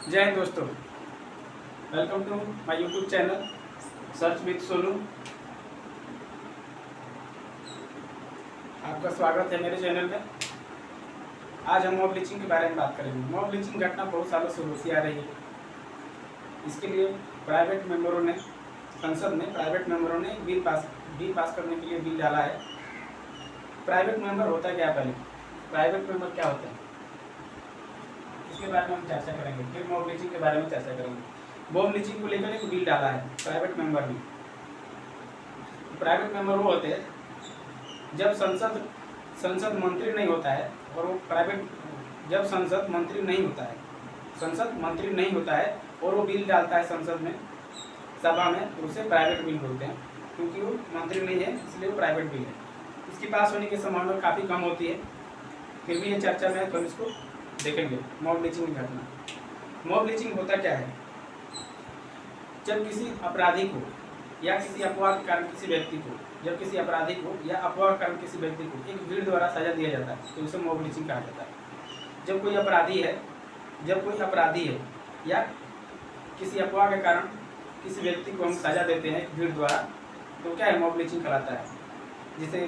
जय हिंद दोस्तों, welcome to my YouTube channel search with Sonu. आपका स्वागत है मेरे चैनल में। आज हम मॉब लिंचिंग के बारे में बात करेंगे। मॉब लिंचिंग घटना बहुत सालों से होती आ रही है। इसके लिए प्राइवेट मेंबरों ने, संसद में प्राइवेट मेंबरों ने बिल पास करने के लिए बिल डाला है। प्राइवेट मेंबर होता है क्या? पहले प्राइवेट मेंबर क्या होता है इसके बारे में हम चर्चा करेंगे। फिर मॉब लिंचिंग के बारे में चर्चा करेंगे। मॉब लिंचिंग को लेकर एक बिल डाला है प्राइवेट मेंबर ने। प्राइवेट मेंबर वो होते हैं जब संसद मंत्री नहीं होता है, और वो प्राइवेट जब संसद मंत्री नहीं होता है और वो बिल डालता है संसद में, सभा में, तो उसे प्राइवेट बिल बोलते हैं। क्योंकि वो मंत्री नहीं है इसलिए वो प्राइवेट बिल है। इसकी पास होने की संभावना काफ़ी कम होती है। फिर भी ये चर्चा में तो इसको देखेंगे। मॉब लिंचिंग की घटना। मॉब लिंचिंग होता क्या है? जब किसी अपराधी को या किसी अफवाह के कारण किसी व्यक्ति को, जब किसी अपराधी को या अफवाह के कारण किसी व्यक्ति को एक भीड़ द्वारा सजा दिया जाता है तो उसे मॉब लिंचिंग कहा जाता है। जब कोई अपराधी है या किसी अफवाह के कारण किसी व्यक्ति को हम सजा देते हैं भीड़ द्वारा, तो क्या है? मॉब लिंचिंग कहलाता है। जैसे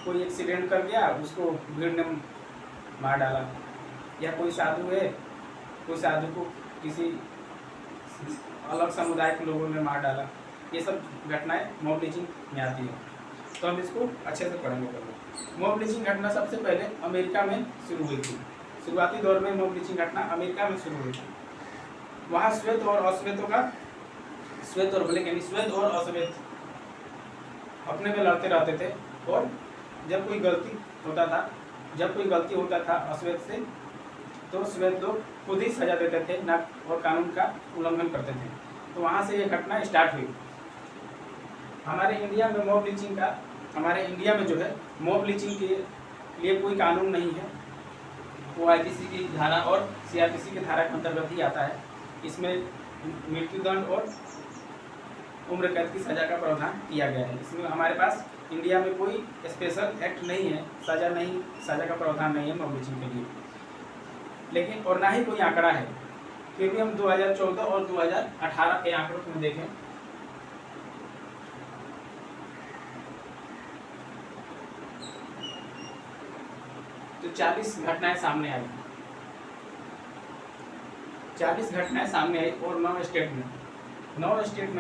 कोई एक्सीडेंट कर गया, उसको भीड़ ने मार डाला, या कोई साधु है, कोई साधु को किसी अलग समुदाय के लोगों ने मार डाला। ये सब घटनाएं मॉब लिंचिंग में आती है। तो हम इसको अच्छे से पढ़ेंगे। मॉब लिंचिंग घटना सबसे पहले अमेरिका में शुरू हुई थी। शुरुआती दौर में मॉब लिंचिंग घटना अमेरिका में शुरू हुई थी। वहाँ श्वेत और अश्वेत अपने में लड़ते रहते थे, और जब कोई गलती होता था अश्वेत से, तो श्वेत लोग खुद ही सजा देते थे ना, और कानून का उल्लंघन करते थे। तो वहाँ से ये घटना स्टार्ट हुई। हमारे इंडिया में जो है मॉब लिंचिंग के लिए कोई कानून नहीं है। वो आईपीसी की धारा और सीआरपीसी की धारा के अंतर्गत ही आता है। इसमें मृत्युदंड और उम्र कैद की सजा का प्रावधान किया गया है। इसमें हमारे पास इंडिया में कोई स्पेशल एक्ट नहीं है, सजा का प्रावधान नहीं है मॉब लिंचिंग के लिए। लेकिन और ना ही कोई आंकड़ा है। फिर भी हम 2014 और 2018 के आंकड़ों में देखें तो 40 घटनाएं सामने आई। 40 घटनाएं सामने आई और 9 स्टेट में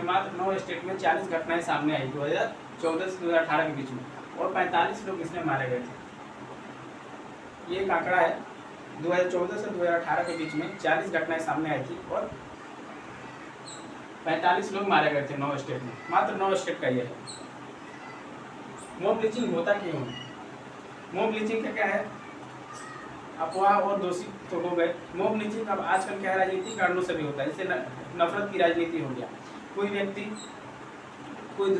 मात्र 9 स्टेट में 40 घटनाएं सामने आई 2014 से 2018 के बीच में, और 45 लोग इसमें मारे गए थे। ये एक आंकड़ा है। 2014 से 2018 के बीच में 40 घटनाएं सामने आई थी और 45 लोग मारे गए थे 9 स्टेट में। मात्र 9 स्टेट का ये है। मॉब लिंचिंग होता क्यों है? मॉब लिंचिंग का क्या है? अफवाह और दोषी तो हो गए। मॉब लिंचिंग अब आजकल क्या है, राजनीतिक कारणों से भी होता है। जैसे नफरत की राजनीति हो गया। कोई व्यक्ति कोई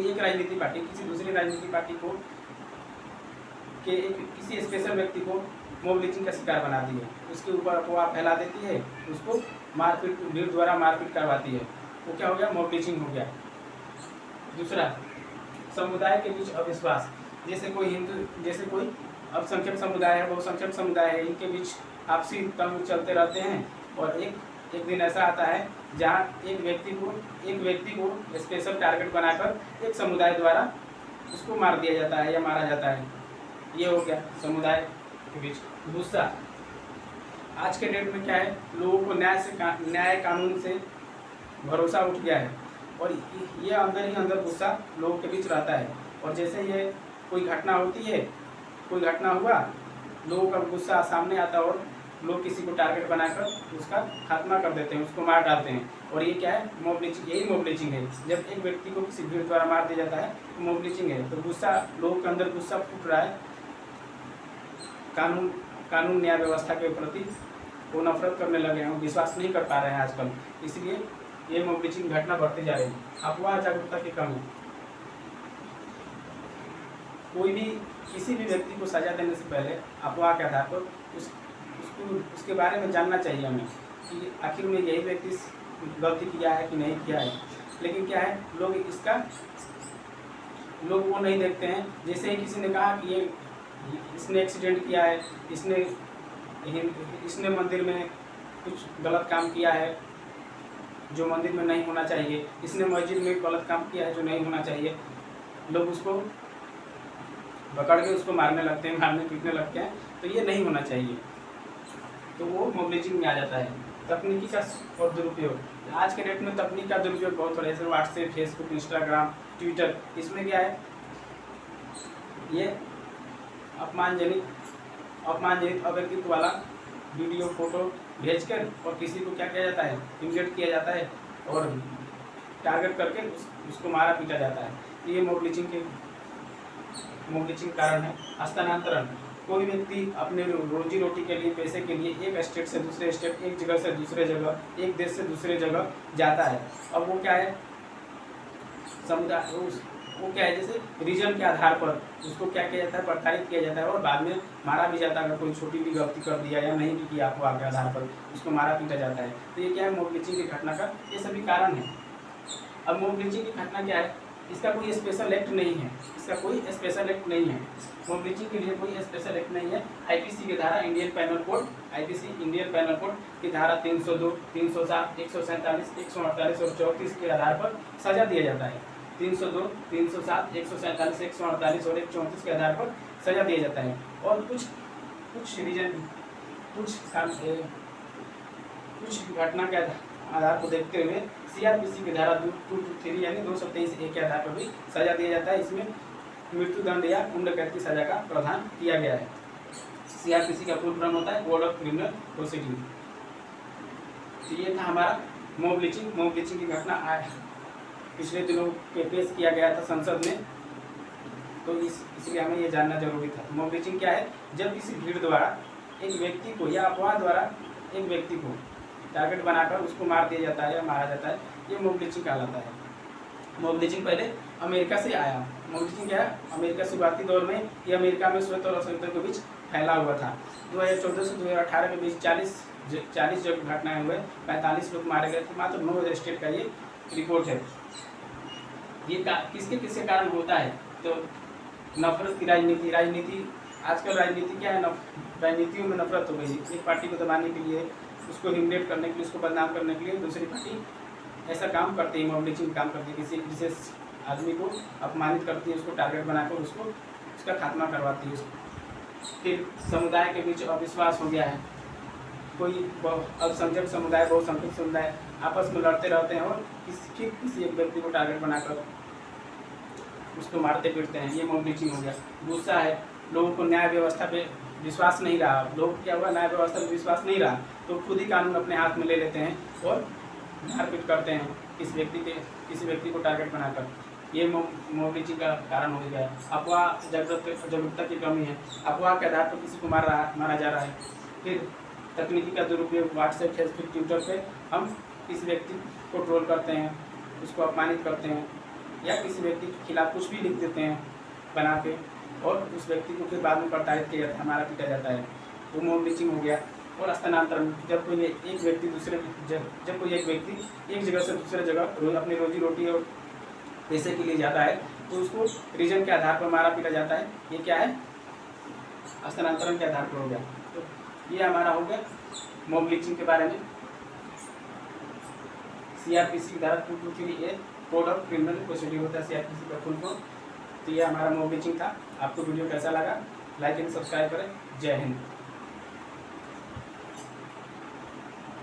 एक राजनीतिक पार्टी किसी दूसरी राजनीतिक पार्टी को किसी स्पेशल व्यक्ति को मॉब लिंचिंग का शिकार बनाती है, उसके ऊपर अफवाह फैला देती है, उसको भीड़ द्वारा मारपीट करवाती है। वो क्या हो गया? मॉब लिंचिंग हो गया। दूसरा, समुदाय के बीच अविश्वास। जैसे कोई अल्पसंख्यक समुदाय है, बहुसंख्यक समुदाय है, इनके बीच आपसी तंत्र चलते रहते हैं, और एक दिन ऐसा आता है जहाँ एक व्यक्ति को स्पेशल टारगेट बनाकर एक समुदाय द्वारा उसको मार दिया जाता है या मारा जाता है। ये हो गया समुदाय के बीच। गुस्सा। आज के डेट में क्या है, लोगों को न्याय कानून से भरोसा उठ गया है, और ये अंदर ही अंदर गुस्सा लोगों के बीच रहता है। और जैसे ये कोई घटना हुआ, लोगों का गुस्सा सामने आता है और लोग किसी को टारगेट बनाकर उसका खात्मा कर देते हैं, उसको मार डालते हैं। और ये क्या है? Mob lynching. यही मॉब लिंचिंग है। जब एक व्यक्ति को किसी भीड़ द्वारा मार दिया जाता है तो मॉब लिंचिंग है। तो गुस्सा, लोगों के अंदर गुस्सा फूट रहा है, कानून न्याय व्यवस्था के प्रति वो नफरत करने लगे हैं, विश्वास नहीं कर पा रहे हैं आजकल। इसलिए ये मॉब लिंचिंग घटना बढ़ती जा रही है। अफवाह जागरूकता की कमी। किसी भी व्यक्ति को सजा देने से पहले अफवाह के आधार पर उसके बारे में जानना चाहिए हमें कि आखिर में यही व्यक्ति गलती किया है कि नहीं किया है। लेकिन क्या है, लोग वो नहीं देखते हैं। जैसे ही किसी ने कहा कि इसने एक्सीडेंट किया है, इसने मंदिर में कुछ गलत काम किया है जो मंदिर में नहीं होना चाहिए, इसने मस्जिद में गलत काम किया है जो नहीं होना चाहिए, लोग उसको पकड़ के उसको मारने लगते हैं, मारने पीटने लगते हैं, तो ये नहीं होना चाहिए। तो वो मॉब लिंचिंग में आ जाता है। तकनीकी का और दुरुपयोग, आज के डेट में तकनीक का दुरुपयोग बहुत हो रहा है, जैसे व्हाट्सएप, फेसबुक, इंस्टाग्राम, ट्विटर। इसमें क्या है, ये अपमानजनित अव्यक्तित्व वाला वीडियो फोटो भेजकर और किसी को क्या किया जाता है, इमिटेट किया जाता है और टारगेट करके उसको मारा पीटा जाता है। तो ये मॉब लिंचिंग कारण है। हस्तांतरण, कोई व्यक्ति अपने रोजी रोटी के लिए, पैसे के लिए एक स्टेट से दूसरे स्टेट, एक जगह से दूसरे जगह, एक देश से दूसरे जगह जाता है। अब वो क्या है, समुदाय, वो क्या है, जैसे रीजन के आधार पर उसको क्या किया जाता है, प्रताड़ित किया जाता है और बाद में मारा भी जाता है। अगर कोई छोटी भी गलती कर दिया या नहीं भी किया आपको के आधार पर उसको मारा पीटा जाता है। तो ये क्या है, मॉब लिंचिंग की घटना का ये सभी कारण है। अब मॉब लिंचिंग की घटना क्या है, इसका कोई स्पेशल एक्ट नहीं है, मॉब लिंचिंग के लिए कोई स्पेशल एक्ट नहीं है। आईपीसी की धारा, इंडियन पैनल कोड की धारा 302, 307, 147, 148 और 34 के आधार पर सजा दिया जाता है। 302, 307, 147, 148 और 134 के आधार पर सजा दिया जाता है। और कुछ घटना के आधार को देखते हुए सीआरपीसी की धारा 223 यानी 223A के आधार पर भी सजा दिया जाता है। इसमें मृत्युदंड या उम्रकैद की सजा का प्रावधान किया गया है। सीआरपीसी का फुल फॉर्म होता है कोड ऑफ क्रिमिनल प्रोसीडिंग। तो ये था हमारा मॉब लिंचिंग की घटना पिछले दिनों पे पेश किया गया था संसद में, तो इसलिए हमें ये जानना जरूरी था। मॉब लिंचिंग क्या है, जब किसी भीड़ द्वारा एक व्यक्ति को या अफवाह द्वारा एक व्यक्ति को टारगेट बनाकर उसको मार दिया जाता है या मारा जाता है, ये मॉब लिंचिंग कहलाता है। मॉब लिंचिंग पहले अमेरिका से आया। मॉब लिंचिंग क्या है, अमेरिका शुरुआती दौर में ये अमेरिका में श्वेत और अश्वेतों के बीच फैला हुआ था। 2014 से 2018 के बीच 40 जगह घटनाएं हुए, 45 लोग मारे गए थे। मात्र 9 स्टेट का ये रिपोर्ट है। ये किसके कारण होता है, तो नफरत की राजनीति। आजकल राजनीति क्या है, राजनीतियों में नफरत हो गई। एक पार्टी को दबाने के लिए, उसको ह्यूमिलेट करने के लिए, उसको बदनाम करने के लिए दूसरी पार्टी ऐसा काम करती है, मॉब लिंचिंग काम करती है। किसी विशेष आदमी को अपमानित करती है, उसको टारगेट बनाकर उसका खात्मा करवाती है। फिर समुदाय के बीच अविश्वास हो गया है, कोई अल्पसंख्यक समुदाय, बहुसंख्यक समुदाय आपस में लड़ते रहते हैं और किसी एक व्यक्ति को टारगेट बनाकर उसको मारते पीटते हैं, ये मॉब लिंचिंग हो गया। गुस्सा है, लोगों को न्याय व्यवस्था पे विश्वास नहीं रहा, लोग क्या हुआ, न्याय व्यवस्था पे विश्वास नहीं रहा तो खुद ही कानून अपने हाथ में ले लेते हैं और मारपीट करते हैं किसी व्यक्ति को टारगेट बनाकर। ये मॉब लिंचिंग का कारण हो गया। अफवाह, जागरूकता की कमी है, अफवाह के आधार पर किसी को मारा जा रहा है। फिर तकनीकी का दुरुपयोग, व्हाट्सएप, फेसबुक, ट्विटर पे हम किसी व्यक्ति को ट्रोल करते हैं, उसको अपमानित करते हैं या किसी व्यक्ति के खिलाफ कुछ भी लिख देते हैं बना के और उस व्यक्ति को फिर बाद में प्रताड़ित किया जाता है, हमारा पीटा जाता है, वो मॉब लिंचिंग हो गया। और हस्तांतरण, जब कोई एक व्यक्ति एक जगह से दूसरे जगह अपनी रोजी रोटी और पैसे के लिए जाता है तो उसको रीजन के आधार पर मारा पीटा जाता है। ये क्या है, हस्तांतरण के आधार पर हो गया। तो ये हमारा हो गया मॉब लिंचिंग के बारे में। सीआरपीसी की धारा 223A code of criminal proceeding होता है सीआरपीसी का फुल फॉर्म। तो ये हमारा मॉब लिंचिंग था। आपको वीडियो कैसा लगा, लाइक एंड सब्सक्राइब करें। जय हिंद।